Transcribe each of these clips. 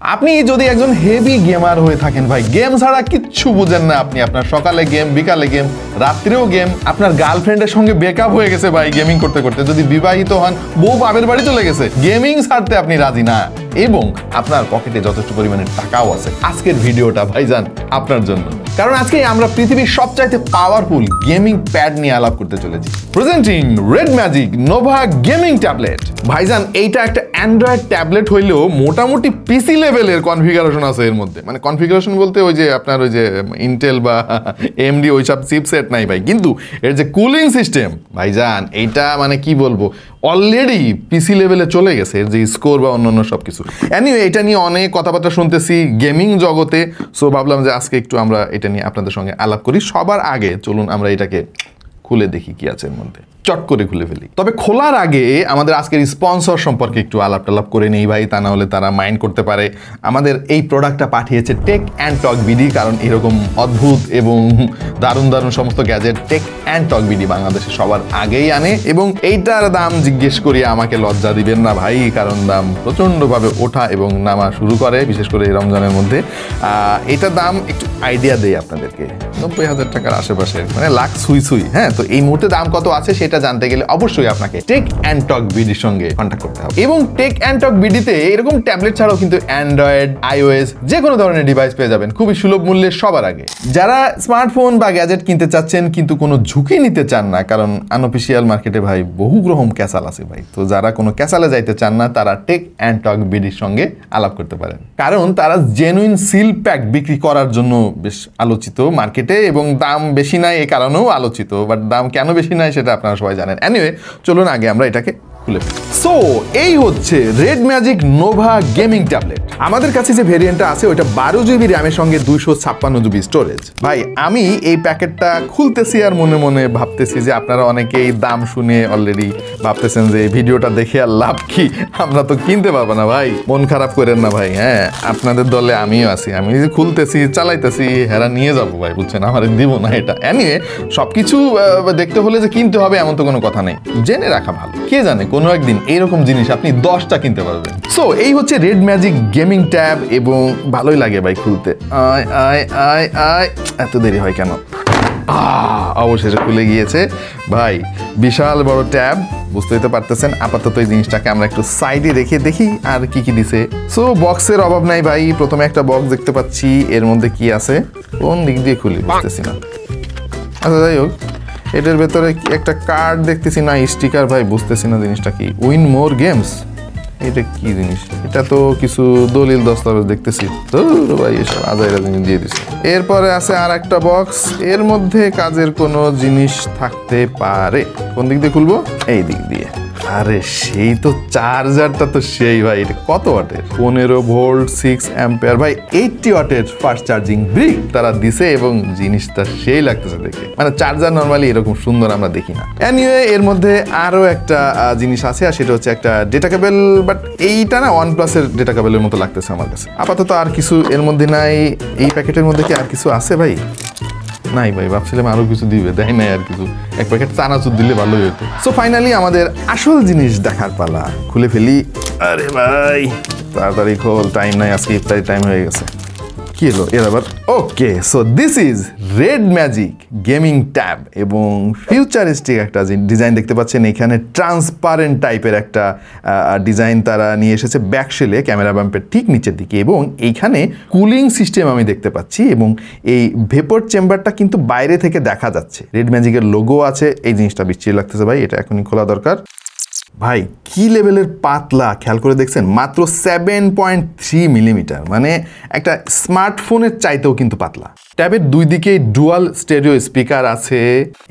আপনি যদি একজন হেভি গেমার হয়ে থাকেন ভাই, গেম ছাড়া কিচ্ছু বুঝেন না আপনি, আপনার সকালে গেম, বিকালে গেম, রাত্রেও গেম, আপনার গার্লফ্রেন্ডের সঙ্গে ব্রেকআপ হয়ে গেছে ভাই গেমিং করতে করতে, যদি বিবাহিত হন, বউ বাপের বাড়ি চলে গেছে, গেমিং ছাড়তে আপনি রাজি না এবং আপনার পকেটে যথেষ্ট পরিমাণে টাকাও আছে, আজকের ভিডিওটা ভাইজান আপনার জন্য। কারণ আজকে আমরা পৃথিবীর সবচাইতে পাওয়ারফুল গেমিং প্যাড নিয়ে আলাপ করতে চলেছি। Presenting red magic Nova gaming tablet. ভাইজান এইটা একটা অ্যান্ড্রয়েড ট্যাবলেট হইলেও মোটামুটি পিসি লেভেলের কনফিগারেশন আছে এর মধ্যে। মানে কনফিগারেশন বলতে ওই যে আপনার ওই যে ইন্টেল বা এমডি ওইসব চিপসেট নাই ভাই, কিন্তু এর যে কুলিং সিস্টেম ভাইজান এইটা মানে কি বলবো, অলরেডি পিসি লেভেলে চলে গেছে এর যে স্কোর বা অন্যান্য সব কিছু। এনিওয়ে এটা নিয়ে অনেক কথাবার্তা শুনতেছি গেমিং জগতে, সো ভাবলাম যে আজকে একটু আমরা এটা নিয়ে আপনাদের সঙ্গে আলাপ করি। সবার আগে চলুন আমরা এটাকে খুলে দেখি কি আছে এর মধ্যে, চট করে খুলে ফেলি। তবে খোলার আগে আমাদের আজকের স্পন্সর সম্পর্কে একটু আলাপ টালাপ করে নেই ভাই, তা না হলে তারা মাইন্ড করতে পারে। আমাদের এই প্রোডাক্টটা পাঠিয়েছে টেক অ্যান্ড টক বিডি, কারণ এরকম অদ্ভুত এবং দারুণ দারুণ সমস্ত gadget tech and talk BD বাংলাদেশে সবার আগেই আনে, এবং এইটার দাম জিজ্ঞেস করি আমাকে লজ্জা দিবেন না ভাই, কারণ দাম প্রচণ্ডভাবে ওঠা এবং নামা শুরু করে, বিশেষ করে এই রমজানের মধ্যে। এটার দাম একটু আইডিয়া দেয় আপনাদেরকে, 90,000 টাকার আশেপাশে, মানে লাখ সুই সুই। হ্যাঁ, তো এই মুহূর্তে দাম কত আছে সেটা জানতে গেলে অবশ্যই আপনাকে টেক অ্যান্ড টক বিডির সঙ্গে কন্ট্যাক্ট করতে হবে। এবং টেক অ্যান্ড টক বিডিতে এরকম ট্যাবলেট ছাড়াও কিন্তু অ্যান্ড্রয়েড, আইওএস যে কোনো ধরনের ডিভাইস পেয়ে যাবেন খুবই সুলভ মূল্যে সবার আগে। যারা স্মার্টফোন বা গ্যাজেট কিনতে চাচ্ছেন কিন্তু কোনো ঝুঁকি নিতে চান না, কারণ আনঅফিসিয়াল মার্কেটে ভাই বহু রকম ক্যাসাল আছে ভাই, তো যারা কোনো ক্যাসালে যাইতে চান না তারা টেক অ্যান্ড টক বিডির সঙ্গে আলাপ করতে পারেন, কারণ তারা জেনুইন সিল প্যাক বিক্রি করার জন্য বেশ আলোচিত মার্কেটে, এবং দাম বেশি নাই এ কারণেও আলোচিত। বাট দাম কেন বেশি নাই সেটা আপনারা সবাই জানেন। এনিওয়ে চলুন আগে আমরা এটাকে খুলে ফেলি। সো এই হচ্ছে red magic Nova gaming tablet. আমাদের কাছে যে ভেরিয়েন্টটা আছে ওইটা 12 জিবি র্যামের সঙ্গে 256 জিবি স্টোরেজ। ভাই আমি এই প্যাকেটটা খুলতেছি আর মনে মনে ভাবতেছি যে আপনারা অনেকেই দাম শুনে অলরেডি ভাবতেছেন যে ভিডিওটা দেখে আর লাভ কি, আমরা তো কিনতে পারবো না ভাই, মন খারাপ করেন না ভাই। হ্যাঁ, আপনাদের দলে আমিও আছি, আমি যে খুলতেছি চালাইতেছি হেরা নিয়ে যাবো ভাই, বুঝছেন, আমার দিব না এটা। এনিওয়ে সবকিছু দেখতে হলে যে কিনতে হবে এমন তো কোনো কথা নেই, জেনে রাখা ভালো, কে জানে কোনো একদিন এইরকম জিনিস আপনি 10টা কিনতে পারবেন। সো এই হচ্ছে রেড ম্যাজিক গেমিং ট্যাব, এবং ভালোই লাগে ভাই খুলতে। আয় আয় আয় আয়, এত দেরি হয় কেন? অবশেষে খুলে গিয়েছে ভাই, বিশাল বড় ট্যাব, বুঝতেই তো পারতেছেন। আপাতত এই জিনিসটাকে আমরা একটু সাইডে রেখে দেখি আর কি কি দিছে। সো বক্সের অভাব নাই ভাই, প্রথমে একটা বক্স দেখতে পাচ্ছি, এর মধ্যে কি আছে কোন দিক দিয়ে খুলি বুঝতেছি না। আচ্ছা যাই হোক, এটার ভেতরে একটা কার্ড দেখতেছি, না স্টিকার ভাই, বুঝতেছি না জিনিসটা কি। উইন মোর গেমস, এটা কি জিনিস? এটা তো কিছু দলিল দস্তাবেজ দেখতেছি, তো ভাই এসব আজাইরা জিনিস দিয়ে দিচ্ছে। এরপরে আছে আর একটা বক্স, এর মধ্যে কাজের কোনো জিনিস থাকতে পারে। কোন দিক দিয়ে খুলবো? এই দিক দিয়ে। আরে সেই তো চার্জারটা তো সেই ভাই, এটা কত ওয়াটের? 15 ভোল্ট 6 অ্যাম্পিয়ার ভাই, 80 ওয়াটের ফাস্ট চার্জিং ব্রিক তারা দিছে, এবং জিনিসটা সেই লাগতেছে দেখে, মানে চার্জার নরমালি এরকম সুন্দর আমরা দেখি না। এনিওয়ে এর মধ্যে আরো একটা জিনিস আছে, আর সেটা হচ্ছে একটা ডেটা কেবল, বাট এইটা না OnePlus এর ডেটা কেবলের মতো লাগতেছে আমার কাছে। আপাতত আর কিছু এর মধ্যে নাই। এই প্যাকেটের মধ্যে কি আর কিছু আছে ভাই? নাই ভাই, ভাবছিলাম আরো কিছু দিবে, দেয় নাই আর কিছু, এক প্যাকেট চানাচুর দিলে ভালোই হতো। সো ফাইনালি আমাদের আসল জিনিস দেখার পালা, খুলে ফেলি। আরে ভাই তাড়াতাড়ি খোল, টাইম নাই, আজকে ইফতারি টাইম হয়ে গেছে। কি হলো এর আবার? Okay, so this is red magic gaming tab, এবং ফিউচারিস্টিক একটা ডিজাইন দেখতে পাচ্ছেন। এখানে ট্রান্সপারেন্ট টাইপের একটা ডিজাইন তারা নিয়ে এসেছে ব্যাকশেলে, ক্যামেরা বাম্পের ঠিক নিচের দিকে, এবং এইখানে কুলিং সিস্টেম আমি দেখতে পাচ্ছি, এবং এই ভেপর চেম্বারটা কিন্তু বাইরে থেকে দেখা যাচ্ছে। রেড ম্যাজিকের লোগো আছে, এই জিনিসটা বিচ্ছিরি লাগতেছে ভাই, এটা এখনই খোলা দরকার। ভাই কি লেভেলের পাতলা, খেয়াল করে দেখছেন, মাত্র 7.3 মিলিমিটার, মানে একটা স্মার্টফোনের চাইতেও কিন্তু পাতলা। ট্যাবের দুই দিকে ডুয়াল স্টেরিও স্পিকার আছে,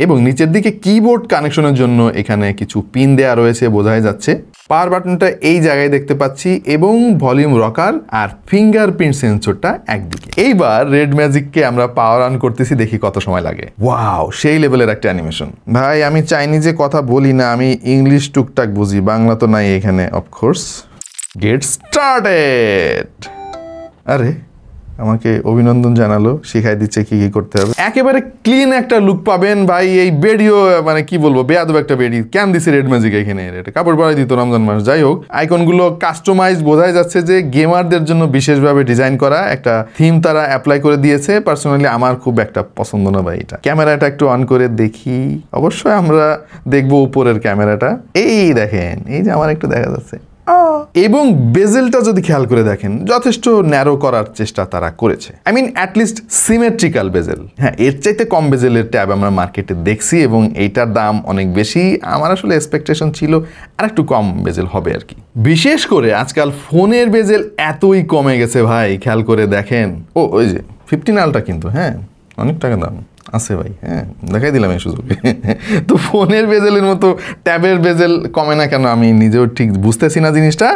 এবং নিচের দিকে কিবোর্ড কানেকশনের জন্য এখানে কিছু পিন দেয়া রয়েছে, বোঝাই যাচ্ছে। পাওয়ার বাটনটা এই জায়গায় দেখতে পাচ্ছি, এবং ভলিউম রকার আর ফিঙ্গারপ্রিন্ট সেন্সরটা একদিকে। এইবার রেড ম্যাজিককে আমরা পাওয়ার অন করতেছি, দেখি কত সময় লাগে। ওয়াও, সেই লেভেলের একটা অ্যানিমেশন ভাই। আমি চাইনিজে কথা বলি না, আমি ইংলিশ টুকটাক বুঝি, বাংলা তো নাই এখানে অফকোর্স। Get started. আরে আমাকে অভিনন্দন জানালো, শিখাই দিচ্ছে কি কি করতে হবে। একেবারে ক্লিন একটা লুক পাবেন ভাই। এই বেডিও মানে কি বলবো, বেয়াদব একটা বেডি কেন দিছে রেড ম্যাজিক এখানে, এটা কাপড় পরাই দিত রমজান মাস। যাই হোক, আইকনগুলো কাস্টমাইজ, বোঝাই যাচ্ছে যে গেমারদের জন্য বিশেষভাবে ডিজাইন করা একটা থিম তারা অ্যাপ্লাই করে দিয়েছে। পার্সোনালি আমার খুব একটা পছন্দ না ভাই এটা। ক্যামেরাটা একটু অন করে দেখি, অবশ্যই আমরা দেখবো উপরের ক্যামেরাটা। এই দেখেন, এই যে আমার একটু দেখা যাচ্ছে, এবং বেজেলটা যদি খেয়াল করে দেখেন যথেষ্ট ন্যারো করার চেষ্টা তারা করেছে। আই মিন অ্যাটলিস্ট সিমেট্রিক্যাল বেজেল। হ্যাঁ, এর চাইতে কম বেজেলের ট্যাব আমরা মার্কেটে দেখছি এবং এইটার দাম অনেক বেশি। আমার আসলে এক্সপেকটেশন ছিল আর একটু কম বেজেল হবে আর কি। বিশেষ করে আজকাল ফোনের বেজেল এতই কমে গেছে ভাই, খেয়াল করে দেখেন। ওই যে 15 আলট্রা কিন্তু হ্যাঁ অনেক টাকা দাম আছে ভাই। হ্যাঁ, দেখাই দিলাম এই সুযোগে। তো ফোনের বেজেলের মতো ট্যাবের বেজেল কমে না কেন আমি নিজেও ঠিক বুঝতেছি না জিনিসটা,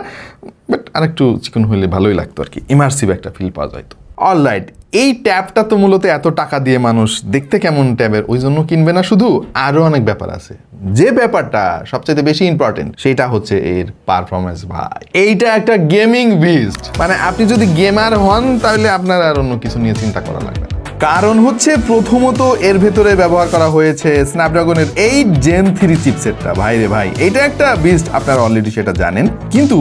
বাট আরেকটু চিকন হলে ভালোই লাগতো আর কি, ইমার্সিভ একটা ফিল পাওয়া যায়। তো অলরাইট, এই ট্যাবটা তো মূলত এত টাকা দিয়ে মানুষ দেখতে কেমন ট্যাবের ওই জন্য কিনবে না শুধু, আরও অনেক ব্যাপার আছে। যে ব্যাপারটা সবচেয়ে বেশি ইম্পর্টেন্ট সেটা হচ্ছে এর পারফরমেন্স ভাই। এইটা একটা গেমিং বিস্ট, মানে আপনি যদি গেমার হন তাহলে আপনার আর অন্য কিছু নিয়ে চিন্তা করা লাগবে না। কারণ হচ্ছে প্রথমত এর ভেতরে ব্যবহার করা হয়েছে স্ন্যাপড্রাগনের 8 Gen 3 চিপসেটটা। ভাই রে ভাই, এটা একটা বিস্ট, আপনারা অলরেডি সেটা জানেন। কিন্তু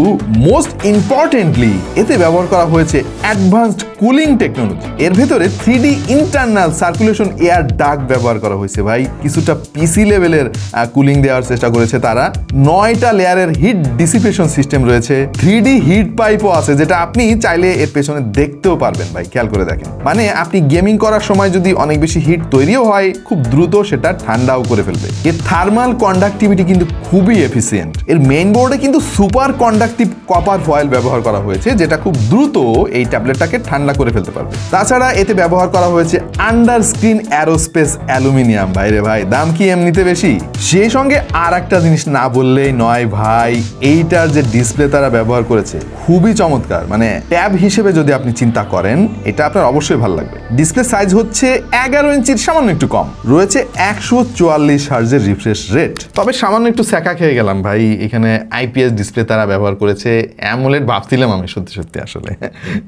মোস্ট ইম্পর্টেন্টলি এতে ব্যবহার করা হয়েছে অ্যাডভান্সড কুলিং টেকনোলজি। এর ভেতরে 3D internal circulation air duct ব্যবহার করা হয়েছে ভাই। কিছুটা পিসি লেভেলের কুলিং দেওয়ার চেষ্টা করেছে তারা। 9টা লেয়ারের হিট ডিসিপেশন সিস্টেম রয়েছে। 3D হিট পাইপও আছে, যেটা আপনি চাইলে এর পেছনে দেখতেও পারবেন ভাই, খেয়াল করে দেখেন। মানে আপনি গেমিং করার সময় যদি অনেক বেশি হিট তৈরিও হয়, খুব দ্রুত সেটা ঠান্ডাও করে ফেলবে। এর থার্মাল কন্ডাক্টিভিটি কিন্তু খুবই এফিসিয়েন্ট। এর মেইন বোর্ডে কিন্তু সুপার কন্ডাক্টিভ কপার ফয়েল ব্যবহার করা হয়েছে, যেটা খুব দ্রুত এই ট্যাবলেটটাকে ঠান্ডা করে ফেলতে পারবে। তাছাড়া এতে ব্যবহার করা হয়েছে আন্ডার স্ক্রিন অ্যারোস্পেস অ্যালুমিনিয়াম। ভাইরে ভাই, দাম কি এমনিতে বেশি? সেই সঙ্গে আর একটা জিনিস না বললেই নয় ভাই, এইটার যে ডিসপ্লে তারা ব্যবহার করেছে খুবই চমৎকার। মানে ট্যাব হিসেবে যদি আপনি চিন্তা করেন, এটা আপনার অবশ্যই ভালো লাগবে। ডিসপ্লে সাইজ হচ্ছে 11 ইঞ্চির সামান্য একটু কম, রয়েছে 144 হার্জের রিফ্রেশ রেট। তবে সামান্য একটু স্যাকা খেয়ে গেলাম ভাই, এখানে আইপিএস ডিসপ্লে তারা ব্যবহার করেছে। অ্যামোলেড ভাবছিলাম আমি সত্যি আসলে।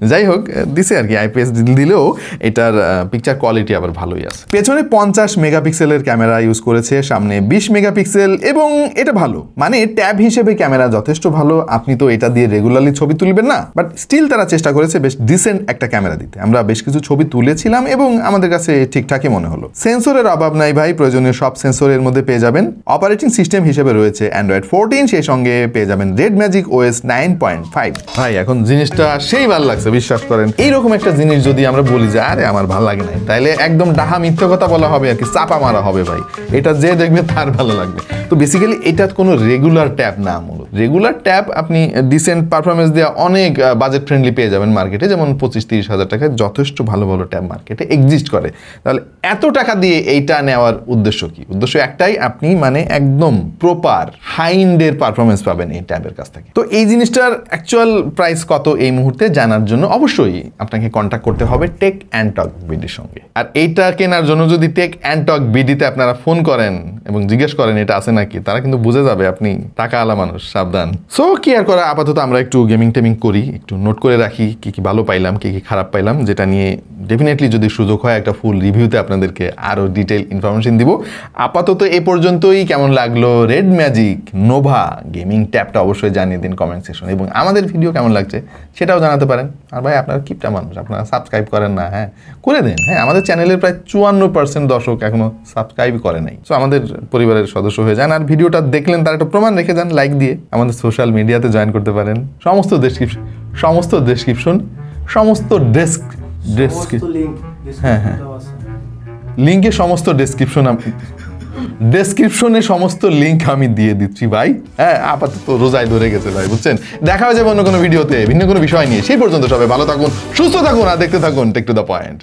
যাই হোক, দিছে আর কি, আইপিএস দিলেও এটার পিকচার কোয়ালিটি আবার ভালোই আছে। পেছনে 50 মেগাপিক্সেলের ক্যামেরা ইউজ করেছে, সামনে 20 মেগাপিক্সেল, এবং এটা ভালো, মানে ট্যাব হিসেবে ক্যামেরা যথেষ্ট ভালো। আপনি তো এটা দিয়ে রেগুলারলি ছবি তুলবেন না, বাট স্টিল তারা চেষ্টা করেছে বেশ ডিসেন্ট একটা ক্যামেরা দিতে। আমরা বেশ কিছু ছবি তুলেছিলাম এবং আমাদের কাছে ঠিকঠাকই মনে হলো। সেন্সরের অভাব নাই ভাই, প্রয়োজনীয় সব সেন্সরের মধ্যে পেয়ে যাবেন। অপারেটিং সিস্টেম হিসেবে রয়েছে অ্যান্ড্রয়েড 14, সেই সঙ্গে পেয়ে যাবেন রেড ম্যাজিক ওএস 9.5। ভাই এখন জিনিসটা সেই ভালো লাগছে, বিশ্বাস করেন। এইরকম একটা জিনিস যদি আমরা বলি যে আরে আমার ভালো লাগে না, তাইলে একদম ডাহা মিথ্যা কথা বলা হবে আর কি, চাপা মারা হবে ভাই। এটা যে দেখবে তার ভালো লাগবে। তো বেসিক্যালি এটা কোনো রেগুলার ট্যাব না। মূলত রেগুলার ট্যাব আপনি ডিসেন্ট পারফরমেন্স দেওয়া অনেক বাজেট ফ্রেন্ডলি পেয়ে যাবেন মার্কেটে, যেমন 25-30 হাজার টাকায় যথেষ্ট ভালো ভালো ট্যাব মার্কেটে এক্সিস্ট করে। তাহলে এত টাকা দিয়ে এইটা নেওয়ার উদ্দেশ্য কি? উদ্দেশ্য একটাই, আপনি মানে একদম প্রপার হাই এন্ডের পারফরমেন্স পাবেন এই ট্যাবের কাছ থেকে। তো এই জিনিসটার অ্যাকচুয়াল প্রাইস কত এই মুহূর্তে জানার জন্য অবশ্যই আপনাকে কন্ট্যাক্ট করতে হবে টেক অ্যান্ড টক বিডির সঙ্গে। আর এইটা কেনার জন্য যদি টেক অ্যান্ড টক বিডিতে আপনারা ফোন করেন এবং জিজ্ঞেস করেন এটা আছে নাকি, তারা কিন্তু বুঝে যাবে আপনি টাকা আলা মানুষ, সাবধান। সো কি আর করা, আপাতত আমরা একটু গেমিং টেমিং করি, একটু নোট করে রাখি কি কি ভালো পাইলাম, কি কি খারাপ পাইলাম, যেটা নিয়ে ডেফিনেটলি যদি সুযোগ হয় একটা ফুল রিভিউতে আপনাদেরকে আরও ডিটেল ইনফরমেশন দিব। আপাতত এ পর্যন্তই। কেমন লাগলো রেড ম্যাজিক নোভা গেমিং ট্যাবটা অবশ্যই জানিয়ে দিন কমেন্ট সেকশনে, এবং আমাদের ভিডিও কেমন লাগছে সেটাও জানাতে পারেন। আর ভাই আপনারা কিপটা মানুষ, আপনারা সাবস্ক্রাইব করেন না, হ্যাঁ করে দেন। হ্যাঁ, আমাদের চ্যানেলের প্রায় 54% দর্শক এখনো সাবস্ক্রাইব করে নাই। সো আমাদের পরিবারের সদস্য হয়ে যান, আর ভিডিওটা দেখলেন তার একটা প্রমাণ রেখে যান লাইক দিয়ে। আমাদের সোশ্যাল মিডিয়াতে জয়েন করতে পারেন, সমস্ত লিঙ্কে সমস্ত ডেসক্রিপশনে সমস্ত লিঙ্ক আমি দিয়ে দিচ্ছি ভাই। হ্যাঁ, আপাতত রোজায় ধরে গেছে ভাই, বুঝছেন। দেখা হয়ে যাবে অন্য কোনো ভিডিওতে ভিন্ন কোনো বিষয় নিয়ে। সেই পর্যন্ত সবাই ভালো থাকুন, সুস্থ থাকুন, আর দেখতে থাকুন টেক টু দ্য পয়েন্ট।